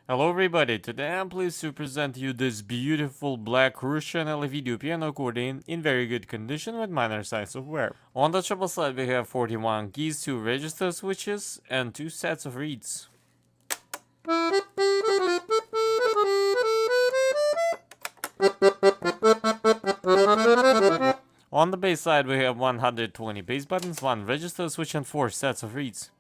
Hello everybody, today I'm pleased to present you this beautiful black Russian LV piano accordion in very good condition with minor signs of wear. On the treble side we have 41 keys, 2 register switches and 2 sets of reeds. On the bass side we have 120 bass buttons, 1 register switch and 4 sets of reeds.